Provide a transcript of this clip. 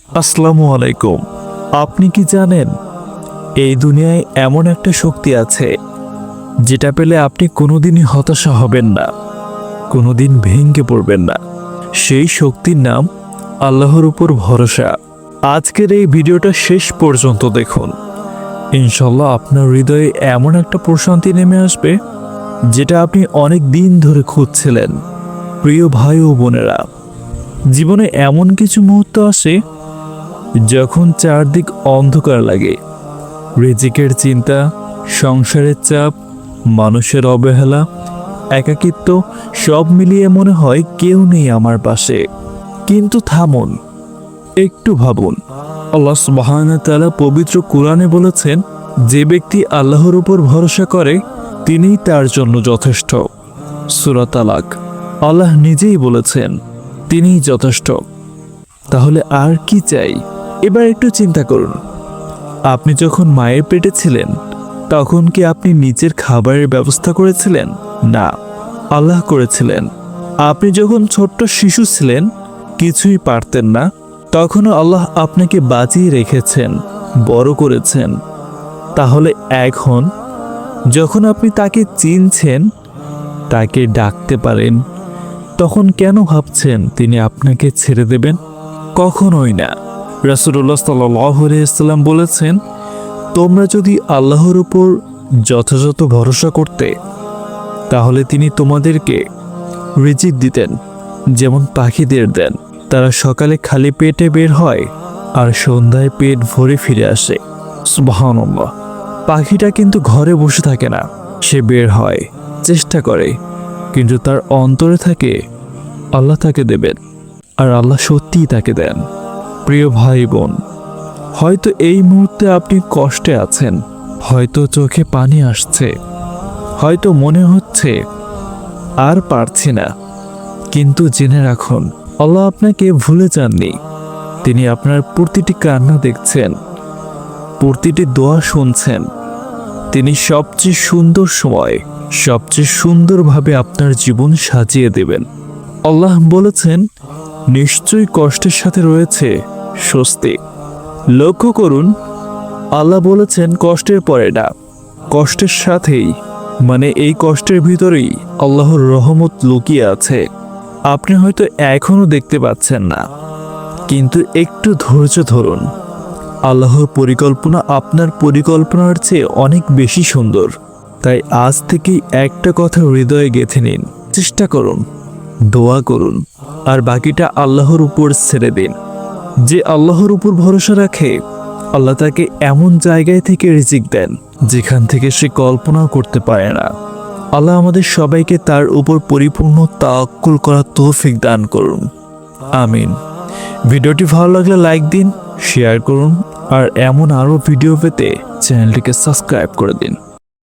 আসসালামু আলাইকুম। আপনি কি জানেন এই দুনিয়ায় এমন একটা শক্তি আছে যেটা পেলে আপনি কোনোদিনই হতাশা হবেন না, কোনোদিন ভেঙে পড়বেন না। সেই শক্তির নাম আল্লাহর উপর ভরসা। আজকের এই ভিডিওটা শেষ পর্যন্ত দেখুন। ইনশাল্লাহ আপনার হৃদয়ে এমন একটা প্রশান্তি নেমে আসবে যেটা আপনি অনেক দিন ধরে খুঁজছিলেন। প্রিয় ভাই ও বোনেরা, জীবনে এমন কিছু মুহূর্ত আসে যখন চারদিক অন্ধকার লাগে। রিজিকের চিন্তা, সংসারের চাপ, মানুষের অবহেলা, একাকিত্ব সব মিলিয়ে মনে হয় কেউ নেই আমার পাশে। কিন্তু থামুন, একটু ভাবুন। আল্লাহ সুবহানাহু ওয়া তাআলা পবিত্র কোরআনে বলেছেন, যে ব্যক্তি আল্লাহর উপর ভরসা করে তিনিই তার জন্য যথেষ্ট। সূরা তালাক। আল্লাহ নিজেই বলেছেন তিনিই যথেষ্ট। তাহলে আর কি চাই? এবার একটু চিন্তা করুন, আপনি যখন মায়ের পেটে ছিলেন তখন কি আপনি নিজের খাবারের ব্যবস্থা করেছিলেন? না, আল্লাহ করেছিলেন। আপনি যখন ছোট্ট শিশু ছিলেন, কিছুই পারতেন না, তখনও আল্লাহ আপনাকে বাঁচিয়ে রেখেছেন, বড় করেছেন। তাহলে এখন যখন আপনি তাকে চিনছেন, তাকে ডাকতে পারেন, তখন কেন ভাবছেন তিনি আপনাকে ছেড়ে দেবেন? কখনোই না। রাসূলুল্লাহ সাল্লাল্লাহু আলাইহি ওয়াসাল্লাম বলেছেন, তোমরা যদি আল্লাহর উপর যথাযথ ভরসা করতে তাহলে তিনি তোমাদেরকে রিজিক দিতেন যেমন পাখিদের দেন। তারা সকালে খালি পেটে বের হয় আর সন্ধ্যায় পেট ভরে ফিরে আসে। সুবহানাল্লাহ। পাখিটা কিন্তু ঘরে বসে থাকে না, সে বের হয়, চেষ্টা করে, কিন্তু তার অন্তরে থাকে আল্লাহ তাকে দেবেন, আর আল্লাহ সত্যিই তাকে দেন। প্রিয় ভাই বোন, হয়তো এই মুহূর্তে আপনি কষ্টে আছেন, হয়তো চোখে পানি আসছে, হয়তো মনে হচ্ছে আর পারছি না, কিন্তু জেনে রাখুন আল্লাহ আপনাকে ভুলে যাননি। তিনি আপনার প্রতিটি কান্না দেখছেন, প্রতিটি দোয়া শুনছেন। তিনি সবচেয়ে সুন্দর সময় সবচেয়ে সুন্দরভাবে আপনার জীবন সাজিয়ে দেবেন। আল্লাহ বলেছেন, নিশ্চয়ই কষ্টের সাথে রয়েছে স্বস্তি। লক্ষ্য করুন, আল্লাহ বলেছেন কষ্টের পরে না, কষ্টের সাথেই, মানে এই কষ্টের ভিতরেই আল্লাহর রহমত লুকিয়ে আছে। আপনি হয়তো এখনো দেখতে পাচ্ছেন না, কিন্তু একটু ধৈর্য ধরুন। আল্লাহর পরিকল্পনা আপনার পরিকল্পনার চেয়ে অনেক বেশি সুন্দর। তাই আজ থেকেই একটা কথা হৃদয়ে গেঁথে নিন, চেষ্টা করুন, দোয়া করুন, আর বাকিটা আল্লাহর উপর ছেড়ে দিন। যে আল্লাহর উপর ভরসা রাখে, আল্লাহ তাকে এমন জায়গায় থেকে রিজিক দেন যেখান থেকে সে কল্পনাও করতে পারে না। আল্লাহ আমাদের সবাইকে তার উপর পরিপূর্ণ তাওয়াক্কুল করার তৌফিক দান করুন। আমিন। ভিডিওটি ভালো লাগলে লাইক দিন, শেয়ার করুন, আর এমন আরও ভিডিও পেতে চ্যানেলটিকে সাবস্ক্রাইব করে দিন।